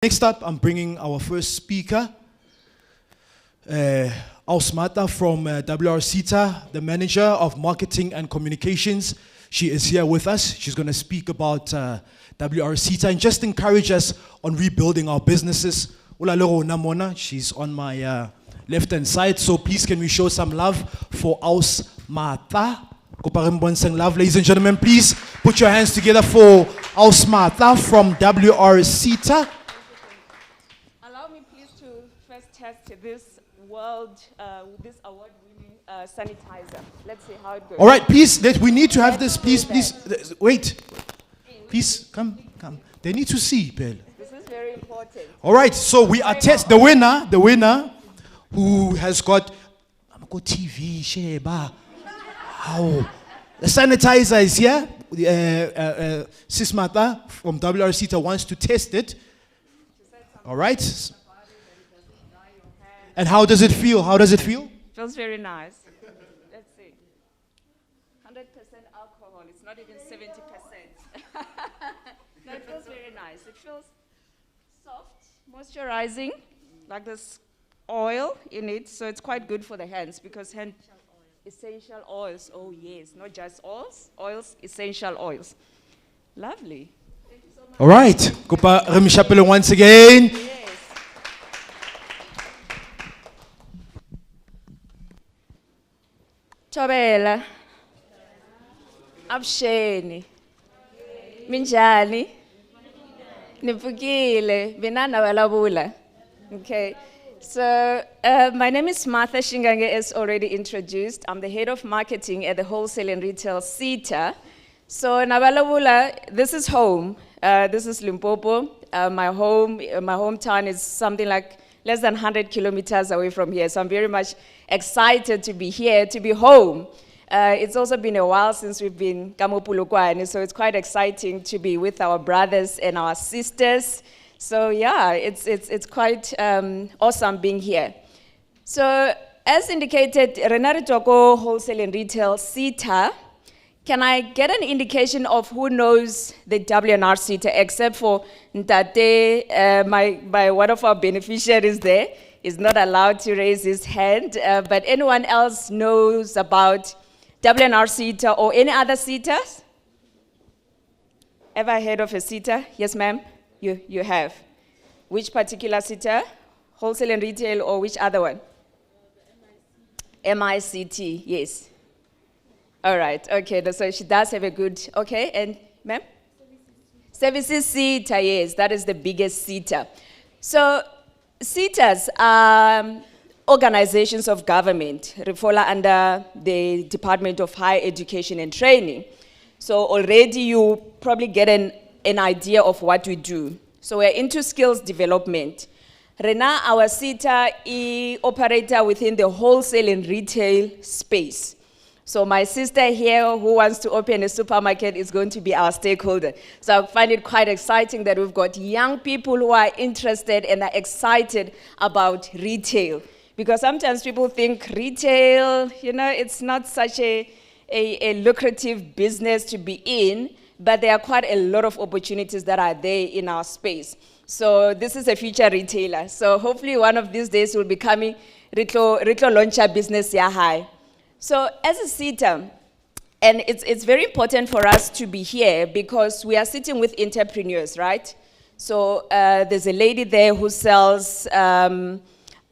Next up, I'm bringing our first speaker, Martha from W&RSETA, the Manager of Marketing and Communications. She is here with us. She's going to speak about W&RSETA and just encourage us on rebuilding our businesses. She's on my left-hand side, so please can we show some love for Martha. Love, ladies and gentlemen, please put your hands together for Martha from W&RSETA. Allow me please to first test this this award-winning sanitizer. Let's see how it goes. All right, please, we need to have this, please, wait. Please, come. They need to see, Bill. This is very important. All right, so we are the winner, who has got TV, Sheba. How? The sanitizer is here. Sis Martha from W&RSETA wants to test it. All right. And how does it feel? Feels very nice. Let's see. 100% alcohol. It's not even 70%. No, it feels very nice. It feels soft, moisturizing, like this oil in it. So it's quite good for the hands because essential oils. Oh yes, not just oils, essential oils. Lovely. Thank you so much. All right. Kupa Remishapelo once again. Yes. Chobela. Absheni. Minjani. Nipukile. Binana walabula. Okay. So, my name is Martha Shingange, as already introduced. I'm the head of marketing at the Wholesale and Retail SETA. So, Nabalabula, this is home. This is Limpopo. My hometown is something like less than 100 kilometers away from here. So, I'm very much excited to be here, to be home. It's also been a while since we've been Kamopulukwane, so it's quite exciting to be with our brothers and our sisters. So yeah, it's quite awesome being here. So as indicated, Renari Toko, Wholesale and Retail SETA. Can I get an indication of who knows the W&RSETA except for Ntate, my one of our beneficiaries there is not allowed to raise his hand, but anyone else knows about W&RSETA or any other SETAs? Ever heard of a SETA? Yes, ma'am? You have. Which particular SETA? Wholesale and retail or which other one? MICT, yes. All right, okay, so she does have a good, okay, and ma'am? Services SETA, yes, that is the biggest SETA. So SETAs are organizations of government, fall under the Department of Higher Education and Training. So already you probably get an idea of what we do. So we're into skills development. Rena, our SETA operator within the wholesale and retail space. So my sister here who wants to open a supermarket is going to be our stakeholder. So I find it quite exciting that we've got young people who are interested and are excited about retail. Because sometimes people think retail, it's not such a lucrative business to be in, but there are quite a lot of opportunities that are there in our space. So this is a future retailer. So hopefully one of these days we'll be coming Rito launcher business here high. So as a SETA, and it's very important for us to be here because we are sitting with entrepreneurs, right? So there's a lady there who sells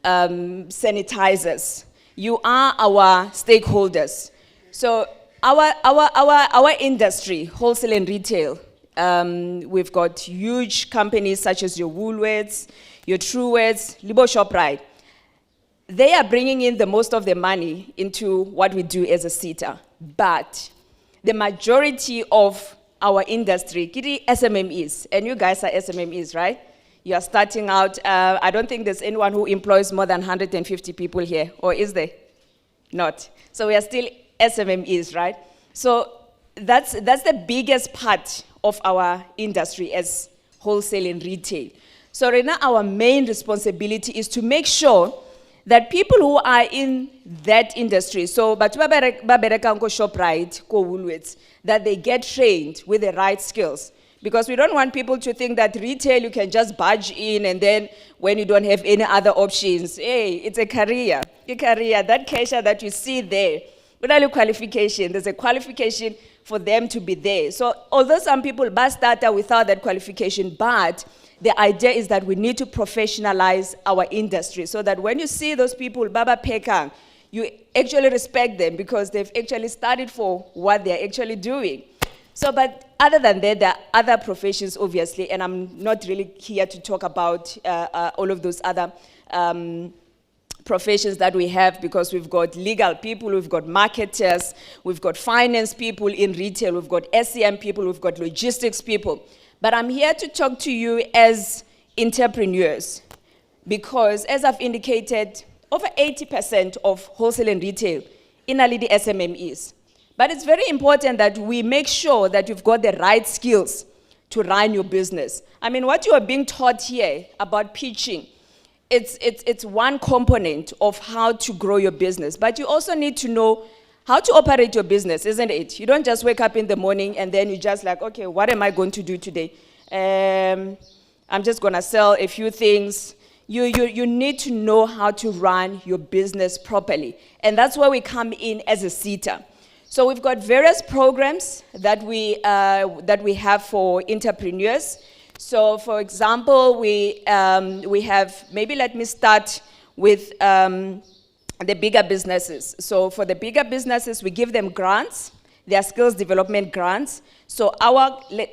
sanitizers. You are our stakeholders. So our industry, wholesale and retail, we've got huge companies such as your Woolworths, your Truworths, Libo ShopRite. They are bringing in the most of the money into what we do as a SETA. But the majority of our industry, SMMEs, and you guys are SMMEs, right? You are starting out, I don't think there's anyone who employs more than 150 people here, or is there? Not. So we are still SMMEs, right? So that's the biggest part of our industry as wholesale and retail. So right now our main responsibility is to make sure that people who are in that industry, so ShopRite, Woolworths, that they get trained with the right skills. Because we don't want people to think that retail, you can just barge in and then when you don't have any other options, hey, it's a career. A career, that cashier that you see there, without a qualification, there's a qualification for them to be there. So although some people start without that qualification, but the idea is that we need to professionalize our industry so that when you see those people, Baba Pekang, you actually respect them because they've actually studied for what they're actually doing. So, but other than that, there are other professions, obviously, and I'm not really here to talk about all of those other professions that we have because we've got legal people, we've got marketers, we've got finance people in retail, we've got SEM people, we've got logistics people. But I'm here to talk to you as entrepreneurs because, as I've indicated, over 80% of wholesale and retail in the SMMEs. But it's very important that we make sure that you've got the right skills to run your business. I mean, what you are being taught here about pitching, it's one component of how to grow your business. But you also need to know how to operate your business, isn't it? You don't just wake up in the morning and then you just like, okay, what am I going to do today? I'm just going to sell a few things. You need to know how to run your business properly. And that's where we come in as a SETA. So we've got various programs that we have for entrepreneurs. So for example, we have, maybe let me start with the bigger businesses. So for the bigger businesses, we give them grants. They are skills development grants. So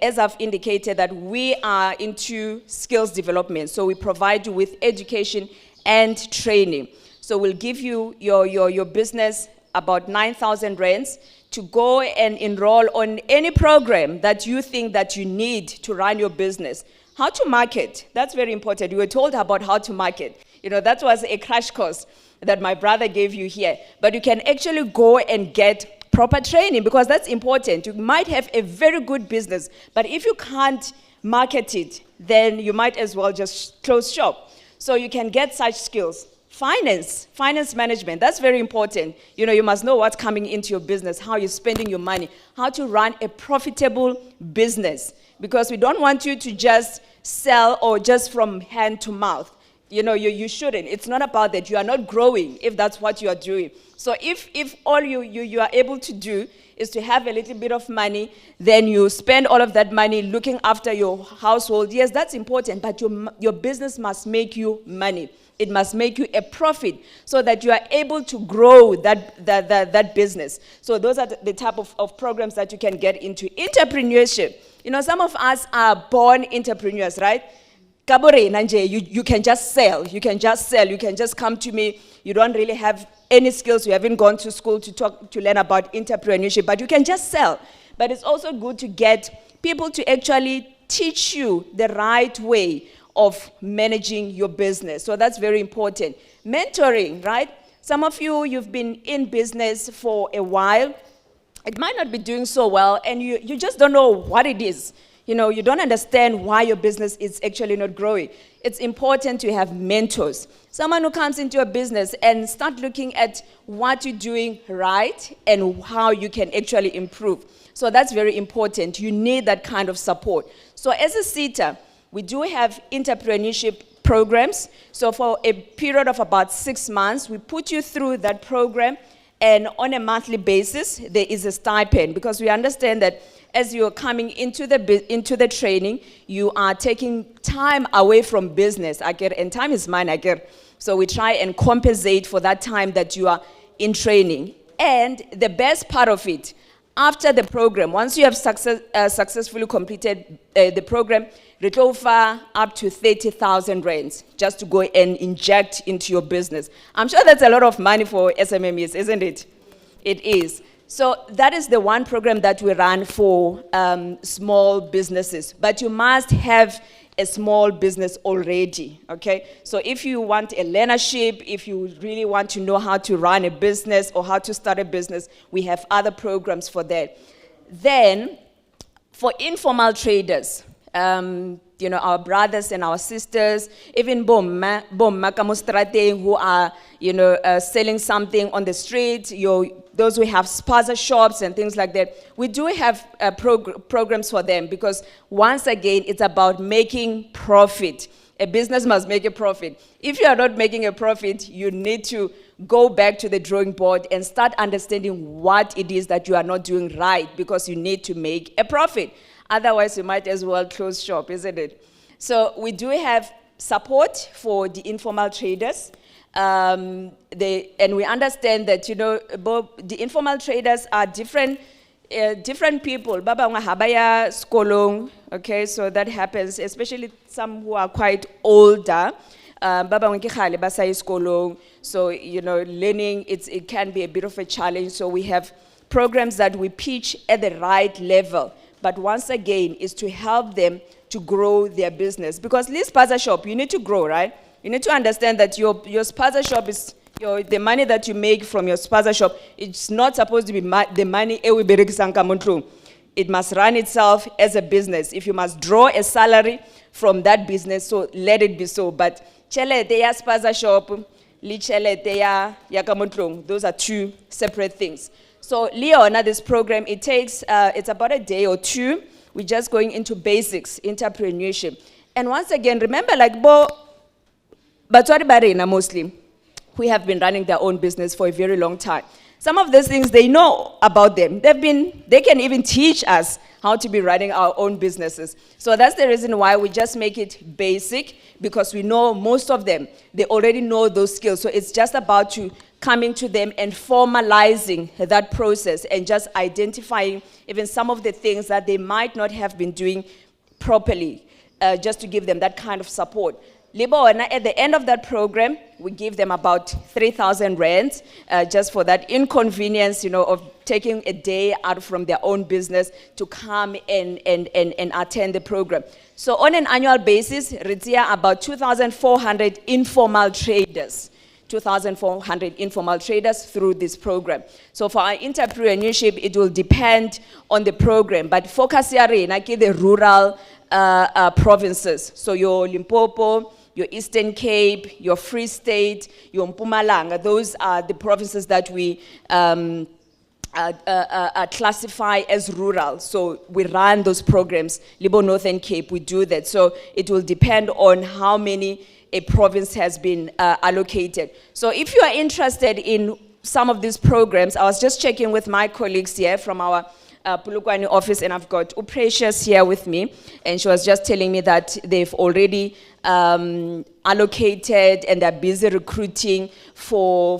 as I've indicated, that we are into skills development. So we provide you with education and training. So we'll give you your business about 9,000 rands to go and enroll on any program that you think that you need to run your business. How to market, that's very important. You were told about how to market. You know, that was a crash course that my brother gave you here. But you can actually go and get proper training because that's important. You might have a very good business, but if you can't market it, then you might as well just close shop. So you can get such skills. Finance management, that's very important. You know, you must know what's coming into your business, how you're spending your money, how to run a profitable business. Because we don't want you to just sell or just from hand to mouth. You know, you shouldn't. It's not about that. You are not growing if that's what you are doing. So if all you are able to do is to have a little bit of money, then you spend all of that money looking after your household. Yes, that's important, but your business must make you money. It must make you a profit so that you are able to grow that business. So those are the type of programs that you can get into. Entrepreneurship. You know, some of us are born entrepreneurs, right? Kabore, Nanje, you can just sell. You can just sell. You can just come to me. You don't really have any skills. You haven't gone to school to learn about entrepreneurship, but you can just sell. But it's also good to get people to actually teach you the right way of managing your business. So that's very important. Mentoring, right? Some of you've been in business for a while. It might not be doing so well, and you just don't know what it is. You know, you don't understand why your business is actually not growing. It's important to have mentors. Someone who comes into your business and start looking at what you're doing right and how you can actually improve. So that's very important. You need that kind of support. So as a SETA, we do have entrepreneurship programs. So for a period of about 6 months, we put you through that program, and on a monthly basis, there is a stipend because we understand that as you're coming into the training, you are taking time away from business, and time is money, So we try and compensate for that time that you are in training. And the best part of it, after the program, once you have successfully completed the program, it offer up to 30,000 rands just to go and inject into your business. I'm sure that's a lot of money for SMMEs, isn't it? It is. So that is the one program that we run for small businesses. But you must have a small business already, okay? So if you want a learnership, if you really want to know how to run a business or how to start a business, we have other programs for that. Then, for informal traders, you know, our brothers and our sisters, even bomma kamostrate who are, you know, selling something on the street, those who have spaza shops and things like that, we do have programs for them because once again, it's about making profit. A business must make a profit. If you are not making a profit, you need to go back to the drawing board and start understanding what it is that you are not doing right because you need to make a profit. Otherwise, you might as well close shop, isn't it? So we do have support for the informal traders. And we understand that, the informal traders are different people. Baba nga habaya skolong, okay, so that happens, especially some who are quite older. Baba nga kikhale basay skolong, so learning it can be a bit of a challenge. So we have programs that we pitch at the right level, but once again, is to help them to grow their business. Because this spaza shop, you need to grow, right? You need to understand that your spaza shop is, the money that you make from your spaza shop, it's not supposed to be the money. It must run itself as a business. If you must draw a salary from that business, so let it be so. But chele teya spaza shop, li chele teya yakamontlong, those are two separate things. So Leona, this program, it takes, it's about a day or two. We're just going into basics, entrepreneurship. And once again, remember, like Batwari Barena mostly, we have been running their own business for a very long time. Some of these things, they know about them. They can even teach us how to be running our own businesses. So that's the reason why we just make it basic, because we know most of them, they already know those skills. So it's just about coming to them and formalizing that process and just identifying even some of the things that they might not have been doing properly, just to give them that kind of support. Libona, at the end of that program, we give them about 3,000 rands, just for that inconvenience, of taking a day out from their own business to come and attend the program. So on an annual basis, Ritzia about 2,400 informal traders. 2,400 informal traders through this program. So for our entrepreneurship, it will depend on the program, but focus here in the rural provinces. So your Limpopo, your Eastern Cape, your Free State, your Mpumalanga, those are the provinces that we classify as rural. So we run those programs. Libo Northern Cape, we do that. So it will depend on how many a province has been allocated. So if you are interested in some of these programs, I was just checking with my colleagues here from our Pulukwani office, and I've got Precious here with me, and she was just telling me that they've already allocated and they're busy recruiting for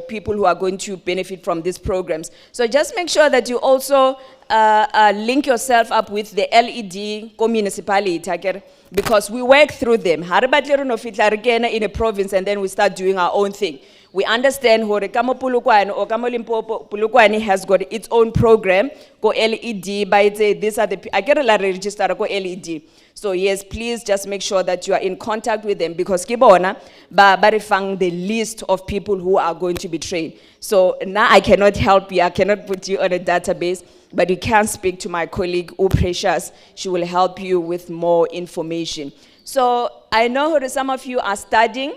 people who are going to benefit from these programs. So just make sure that you also link yourself up with the LED municipality, because we work through them. In a province and then we start doing our own thing. We understand Kamo Pulukwani or Kamo Limpopo Pulukwani has got its own program, go LED, by these are the I get a register go LED. So yes, please just make sure that you are in contact with them, because Kibona barifang the list of people who are going to be trained. So now I cannot help you, I cannot put you on a database, but you can speak to my colleague Precious. She will help you with more information. So I know some of you are studying,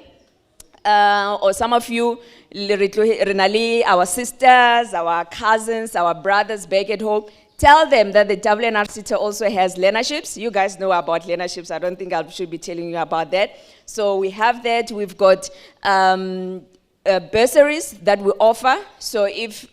or some of you, our sisters, our cousins, our brothers back at home, tell them that the W&RSETA also has learnerships. You guys know about learnerships. I don't think I should be telling you about that. So we have that. We've got bursaries that we offer. So if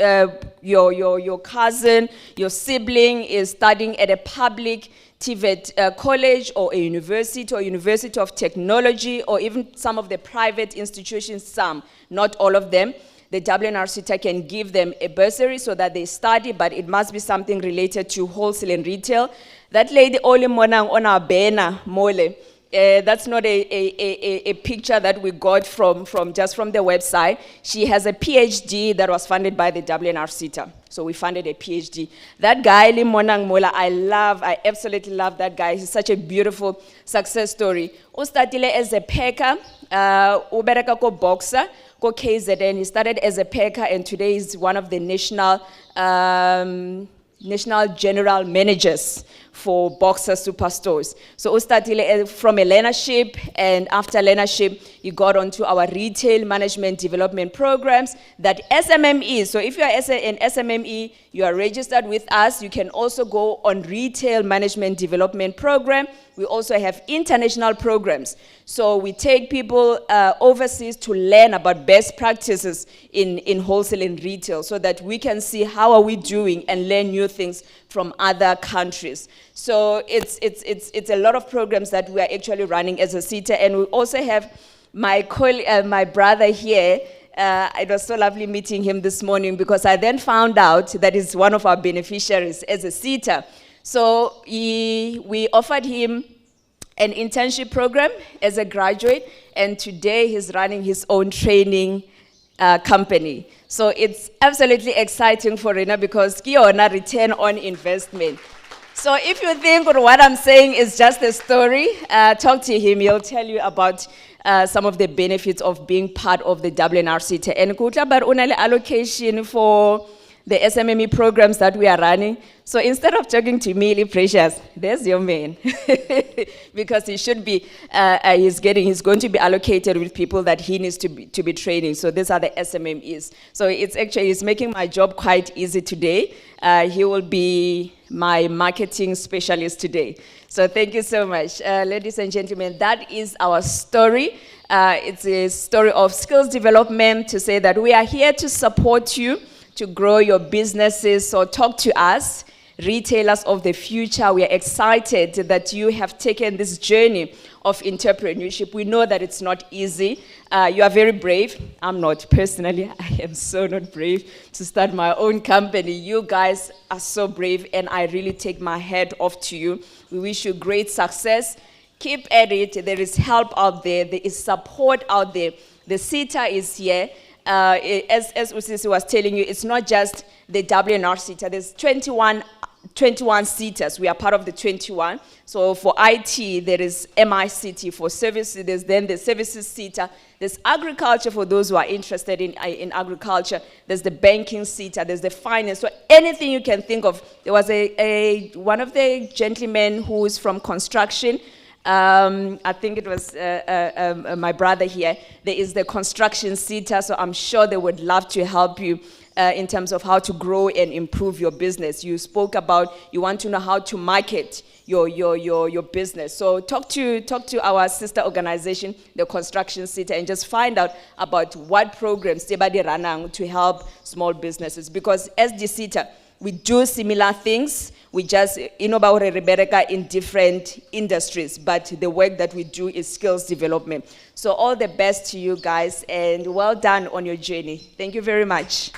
your cousin, your sibling is studying at a public TVET college or a university of technology, or even some of the private institutions, some, not all of them, the W&RSETA can give them a bursary so that they study, but it must be something related to wholesale and retail. That lady, Ole Monang, on our banner, Mole, that's not a picture that we got from the website. She has a PhD that was funded by the W&RSETA. So we funded a PhD. That guy, Lim Monang Mola, I absolutely love that guy. He's such a beautiful success story. Ustatile as a packer, ubereka ko boxer, ko KZN. He started as a packer, and today he's one of the national national general managers for Boxer superstores. So we started from a learnership, and after learnership, you got onto our retail management development programs that SMME. So if you are an SMME, you are registered with us, you can also go on retail management development program. We also have international programs. So we take people overseas to learn about best practices in wholesale and retail so that we can see how are we doing and learn new things from other countries. So it's a lot of programs that we are actually running as a SETA, and we also have my brother here. It was so lovely meeting him this morning because I then found out that he's one of our beneficiaries as a SETA. So we offered him an internship program as a graduate, and today he's running his own training company. So it's absolutely exciting for Rena because Kiona return on investment. So if you think what I'm saying is just a story, talk to him. He'll tell you about some of the benefits of being part of the W&RSETA. And kutla bar unale allocation for the SMME programs that we are running. So instead of talking to me, Precious, there's your man. Because he should be, he's going to be allocated with people that he needs to be training. So these are the SMMEs. So it's making my job quite easy today. He will be my marketing specialist today. So thank you so much. Ladies and gentlemen, that is our story. It's a story of skills development to say that we are here to support you to grow your businesses. So talk to us, retailers of the future. We are excited that you have taken this journey of entrepreneurship. We know that it's not easy. You are very brave. I'm not personally. I am so not brave to start my own company. You guys are so brave, and I really take my hat off to you. We wish you great success. Keep at it. There is help out there. There is support out there. The SETA is here. As Usisi was telling you, it's not just the W&RSETA. There's 21 SETAs. We are part of the 21. So for IT, there is MICT. For services, there's then the services SETA. There's agriculture for those who are interested in agriculture. There's the banking SETA. There's the finance. So anything you can think of. There was one of the gentlemen who is from construction. I think it was my brother here. There is the construction SETA, so I'm sure they would love to help you in terms of how to grow and improve your business. You spoke about you want to know how to market your business. So talk to our sister organization, the construction SETA, and just find out about what programs they are running to help small businesses. Because as the SETA, we do similar things. We just in different industries, but the work that we do is skills development. So all the best to you guys, and well done on your journey. Thank you very much.